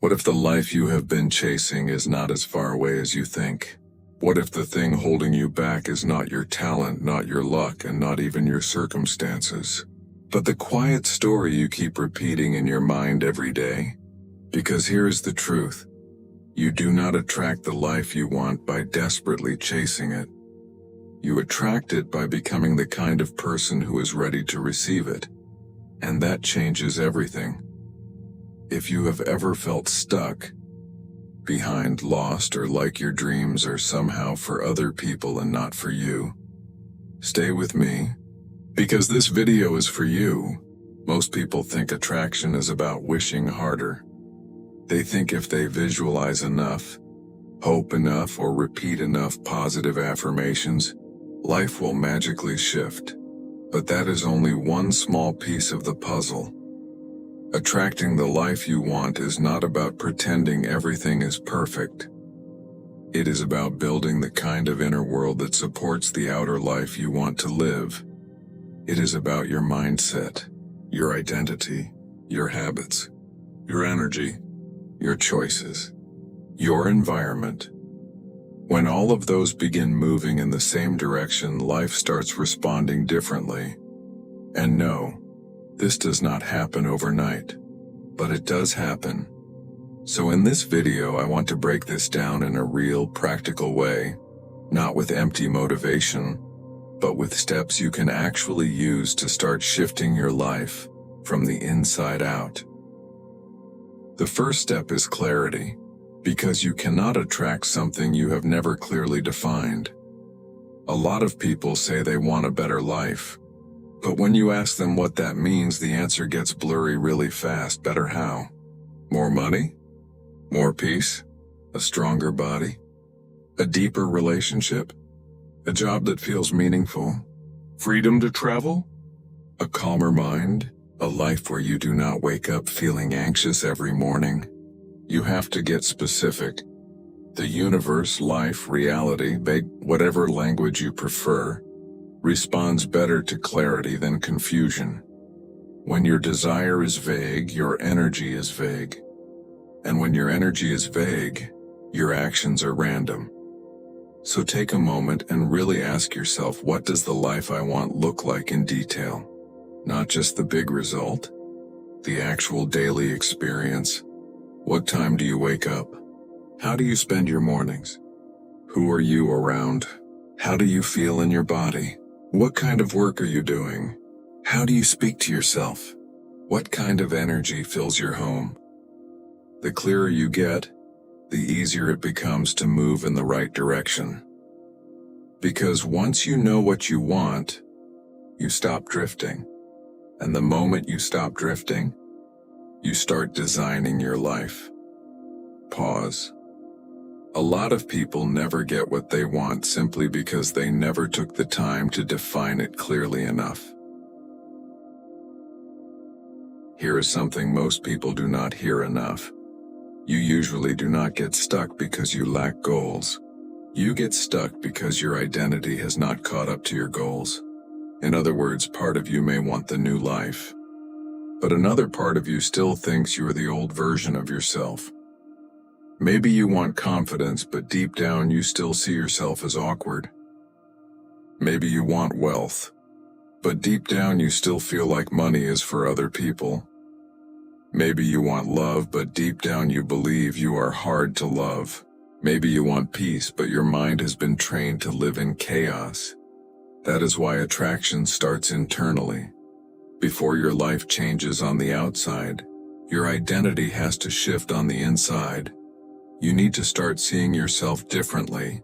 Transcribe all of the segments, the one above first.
What if the life you have been chasing is not as far away as you think? What if the thing holding you back is not your talent, not your luck, and not even your circumstances, but the quiet story you keep repeating in your mind every day? Because here is the truth. You do not attract the life you want by desperately chasing it. You attract it by becoming the kind of person who is ready to receive it. And that changes everything. If you have ever felt stuck, behind, lost, or like your dreams are somehow for other people and not for you, stay with me, because this video is for you. Most people think attraction is about wishing harder. They think if they visualize enough, hope enough, or repeat enough positive affirmations, life will magically shift. But that is only one small piece of the puzzle. Attracting the life you want is not about pretending everything is perfect. It is about building the kind of inner world that supports the outer life you want to live. It is about your mindset, your identity, your habits, your energy, your choices, your environment. When all of those begin moving in the same direction, life starts responding differently. And no, this does not happen overnight, but it does happen. So in this video, I want to break this down in a real, practical way, not with empty motivation, but with steps you can actually use to start shifting your life from the inside out. The first step is clarity, because you cannot attract something you have never clearly defined. A lot of people say they want a better life, but when you ask them what that means, the answer gets blurry really fast. Better how? More money? More peace? A stronger body? A deeper relationship? A job that feels meaningful? Freedom to travel? A calmer mind? A life where you do not wake up feeling anxious every morning? You have to get specific. The universe, life, reality, whatever language you prefer, responds better to clarity than confusion. When your desire is vague, your energy is vague. And when your energy is vague, your actions are random. So take a moment and really ask yourself, what does the life I want look like in detail? Not just the big result, the actual daily experience. What time do you wake up? How do you spend your mornings? Who are you around? How do you feel in your body? What kind of work are you doing? How do you speak to yourself? What kind of energy fills your home? The clearer you get, the easier it becomes to move in the right direction. Because once you know what you want, you stop drifting. And the moment you stop drifting, you start designing your life. Pause. A lot of people never get what they want simply because they never took the time to define it clearly enough. Here is something most people do not hear enough. You usually do not get stuck because you lack goals. You get stuck because your identity has not caught up to your goals. In other words, part of you may want the new life, but another part of you still thinks you are the old version of yourself. Maybe you want confidence, but deep down you still see yourself as awkward. Maybe you want wealth, but deep down you still feel like money is for other people. Maybe you want love, but deep down you believe you are hard to love. Maybe you want peace, but your mind has been trained to live in chaos. That is why attraction starts internally. Before your life changes on the outside, your identity has to shift on the inside. You need to start seeing yourself differently,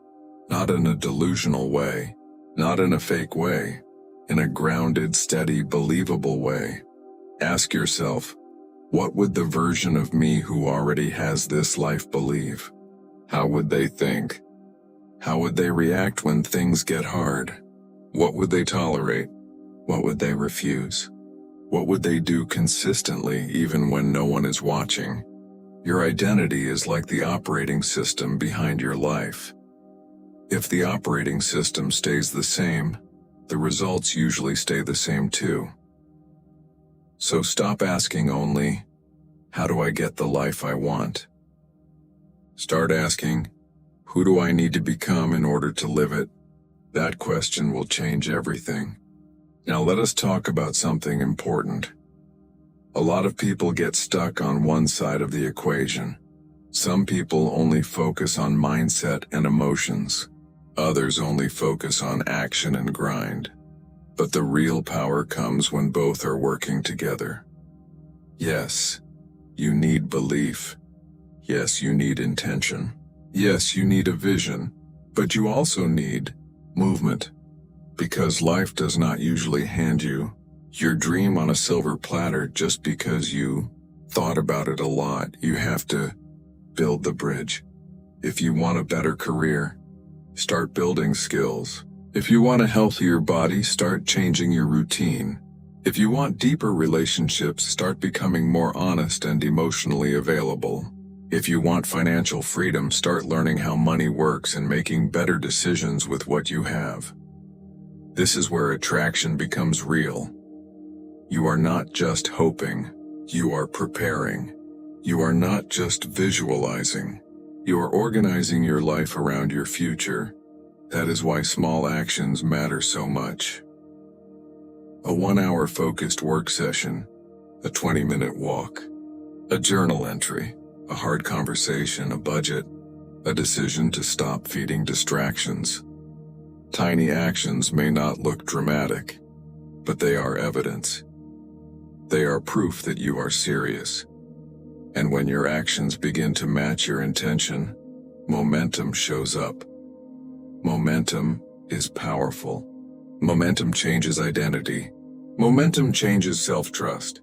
not in a delusional way, not in a fake way, in a grounded, steady, believable way. Ask yourself, what would the version of me who already has this life believe? How would they think? How would they react when things get hard? What would they tolerate? What would they refuse? What would they do consistently even when no one is watching? Your identity is like the operating system behind your life. If the operating system stays the same, the results usually stay the same too. So stop asking only, How do I get the life I want? Start asking, who do I need to become in order to live it? That question will change everything. Now let us talk about something important. A lot of people get stuck on one side of the equation. Some people only focus on mindset and emotions. Others only focus on action and grind. But the real power comes when both are working together. Yes, you need belief. Yes, you need intention. Yes, you need a vision. But you also need movement. Because life does not usually hand you your dream on a silver platter just because you thought about it a lot. You have to build the bridge. If you want a better career, start building skills. If you want a healthier body, start changing your routine. If you want deeper relationships, start becoming more honest and emotionally available. If you want financial freedom, start learning how money works and making better decisions with what you have. This is where attraction becomes real. You are not just hoping, you are preparing. You are not just visualizing, you are organizing your life around your future. That is why small actions matter so much. A 1-hour focused work session, a 20-minute walk, a journal entry, a hard conversation, a budget, a decision to stop feeding distractions. Tiny actions may not look dramatic, but they are evidence. They are proof that you are serious. And when your actions begin to match your intention, momentum shows up. Momentum is powerful. Momentum changes identity. Momentum changes self-trust.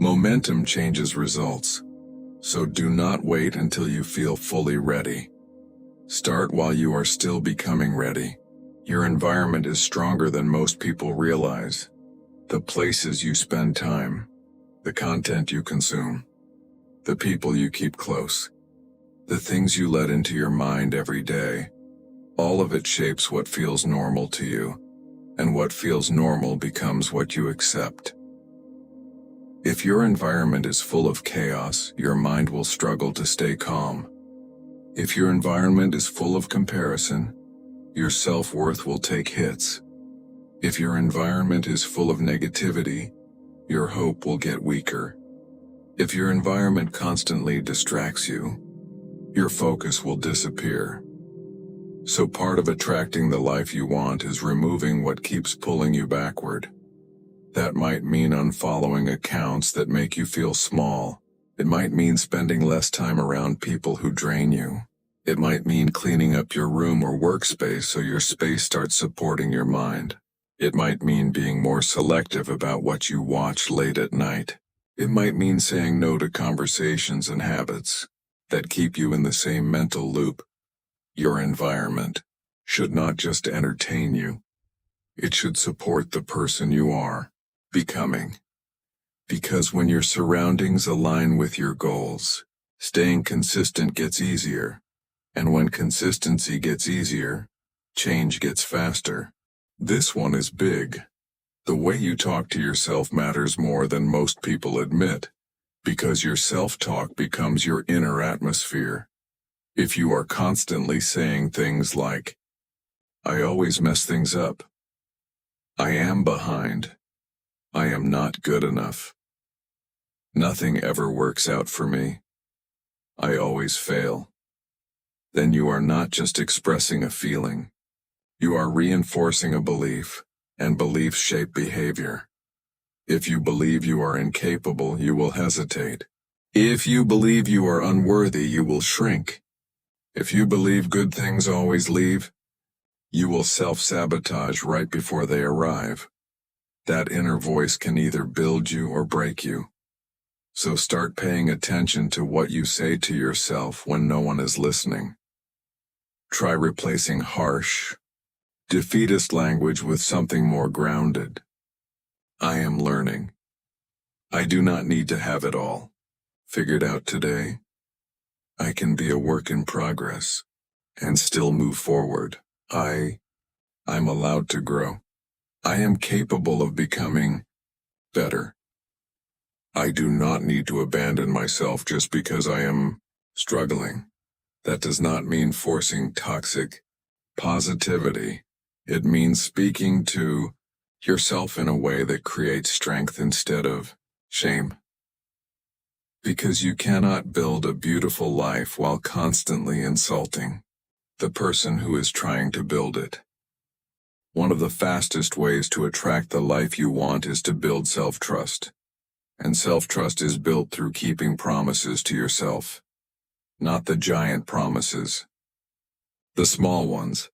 Momentum changes results. So do not wait until you feel fully ready. Start while you are still becoming ready. Your environment is stronger than most people realize. The places you spend time, the content you consume, the people you keep close, the things you let into your mind every day, all of it shapes what feels normal to you, and what feels normal becomes what you accept. If your environment is full of chaos, your mind will struggle to stay calm. If your environment is full of comparison, your self-worth will take hits. If your environment is full of negativity, your hope will get weaker. If your environment constantly distracts you, your focus will disappear. So part of attracting the life you want is removing what keeps pulling you backward. That might mean unfollowing accounts that make you feel small. It might mean spending less time around people who drain you. It might mean cleaning up your room or workspace so your space starts supporting your mind. It might mean being more selective about what you watch late at night. It might mean saying no to conversations and habits that keep you in the same mental loop. Your environment should not just entertain you. It should support the person you are becoming. Because when your surroundings align with your goals, staying consistent gets easier. And when consistency gets easier, change gets faster. This one is big. The way you talk to yourself matters more than most people admit, because your self-talk becomes your inner atmosphere. If you are constantly saying things like, I always mess things up, I am behind, I am not good enough, nothing ever works out for me, I always fail, then you are not just expressing a feeling. You are reinforcing a belief, and beliefs shape behavior. If you believe you are incapable, you will hesitate. If you believe you are unworthy, you will shrink. If you believe good things always leave, you will self-sabotage right before they arrive. That inner voice can either build you or break you. So start paying attention to what you say to yourself when no one is listening. Try replacing harsh, defeatist language with something more grounded. I am learning. I do not need to have it all figured out today. I can be a work in progress and still move forward. I'm allowed to grow. I am capable of becoming better. I do not need to abandon myself just because I am struggling. That does not mean forcing toxic positivity. It means speaking to yourself in a way that creates strength instead of shame. Because you cannot build a beautiful life while constantly insulting the person who is trying to build it. One of the fastest ways to attract the life you want is to build self-trust. And self-trust is built through keeping promises to yourself. Not the giant promises. The small ones.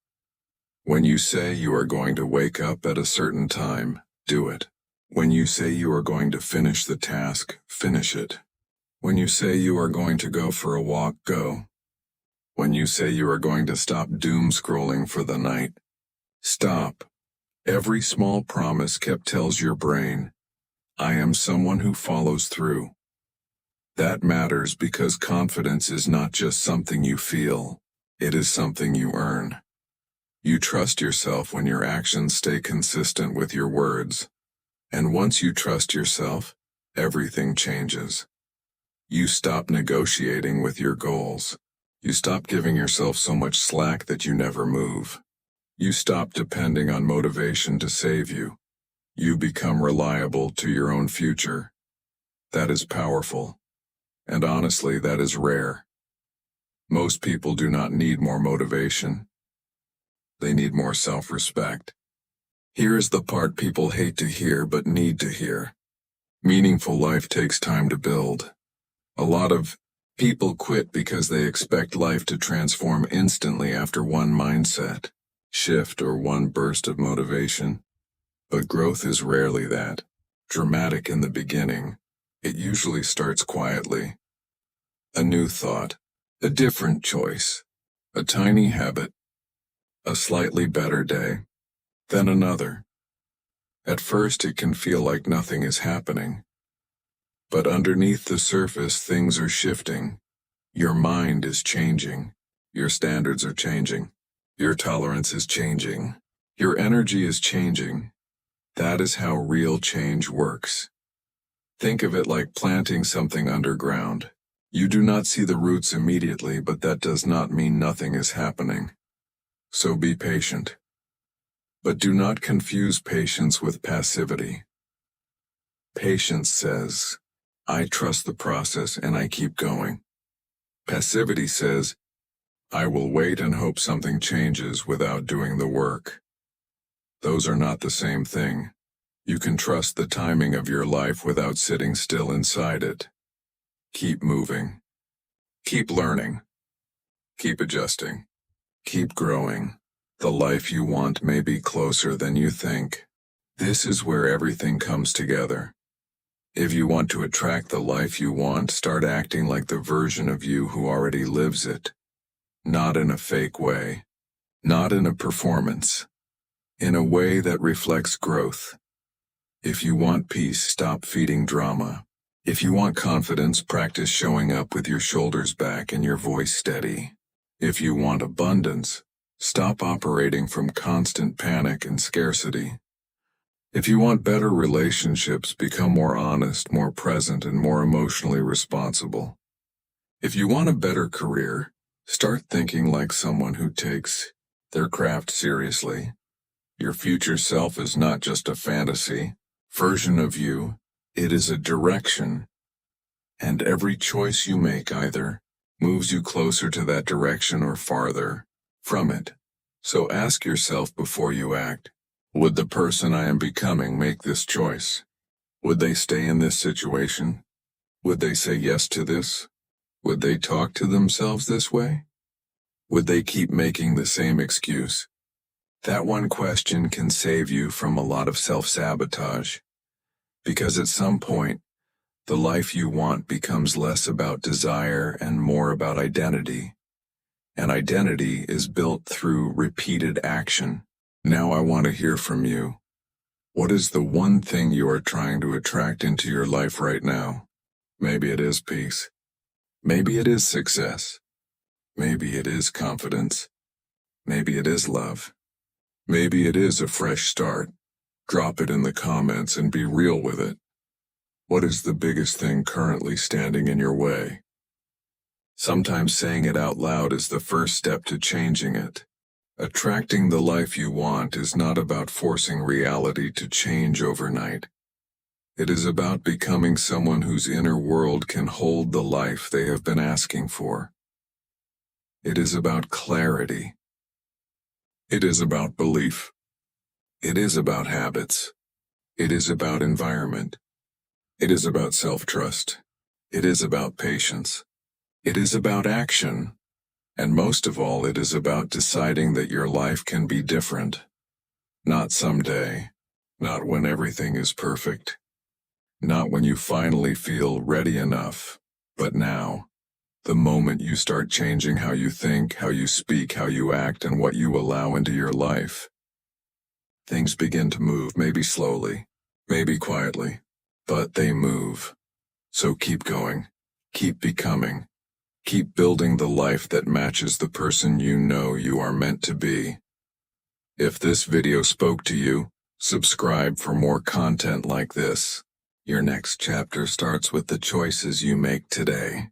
When you say you are going to wake up at a certain time, do it. When you say you are going to finish the task, finish it. When you say you are going to go for a walk, go. When you say you are going to stop doom scrolling for the night, stop. Every small promise kept tells your brain, I am someone who follows through. That matters because confidence is not just something you feel, it is something you earn. You trust yourself when your actions stay consistent with your words. And once you trust yourself, everything changes. You stop negotiating with your goals. You stop giving yourself so much slack that you never move. You stop depending on motivation to save you. You become reliable to your own future. That is powerful. And honestly, that is rare. Most people do not need more motivation. They need more self-respect. Here is the part people hate to hear but need to hear. Meaningful life takes time to build. A lot of people quit because they expect life to transform instantly after one mindset shift or one burst of motivation. But growth is rarely that dramatic in the beginning. It usually starts quietly. A new thought, a different choice, a tiny habit, a slightly better day, then another. At first it can feel like nothing is happening. But underneath the surface things are shifting. Your mind is changing. Your standards are changing. Your tolerance is changing. Your energy is changing. That is how real change works. Think of it like planting something underground. You do not see the roots immediately, but that does not mean nothing is happening. So be patient. But do not confuse patience with passivity. Patience says, I trust the process and I keep going. Passivity says, I will wait and hope something changes without doing the work. Those are not the same thing. You can trust the timing of your life without sitting still inside it. Keep moving. Keep learning. Keep adjusting. Keep growing. The life you want may be closer than you think. This is where everything comes together. If you want to attract the life you want, start acting like the version of you who already lives it. Not in a fake way. Not in a performance. In a way that reflects growth. If you want peace, stop feeding drama. If you want confidence, practice showing up with your shoulders back and your voice steady. If you want abundance, stop operating from constant panic and scarcity. If you want better relationships, become more honest, more present, and more emotionally responsible. If you want a better career, start thinking like someone who takes their craft seriously. Your future self is not just a fantasy version of you, it is a direction. And every choice you make either moves you closer to that direction or farther from it. So ask yourself before you act. Would the person I am becoming make this choice? Would they stay in this situation? Would they say yes to this? Would they talk to themselves this way? Would they keep making the same excuse? That one question can save you from a lot of self-sabotage. Because at some point, the life you want becomes less about desire and more about identity. And identity is built through repeated action. Now I want to hear from you. What is the one thing you are trying to attract into your life right now? Maybe it is peace. Maybe it is success. Maybe it is confidence. Maybe it is love. Maybe it is a fresh start. Drop it in the comments and be real with it. What is the biggest thing currently standing in your way? Sometimes saying it out loud is the first step to changing it. Attracting the life you want is not about forcing reality to change overnight. It is about becoming someone whose inner world can hold the life they have been asking for. It is about clarity. It is about belief. It is about habits. It is about environment. It is about self-trust. It is about patience. It is about action. And most of all, it is about deciding that your life can be different. Not someday. Not when everything is perfect. Not when you finally feel ready enough. But now. The moment you start changing how you think, how you speak, how you act, and what you allow into your life. Things begin to move, maybe slowly, maybe quietly, but they move. So keep going. Keep becoming. Keep building the life that matches the person you know you are meant to be. If this video spoke to you, subscribe for more content like this. Your next chapter starts with the choices you make today.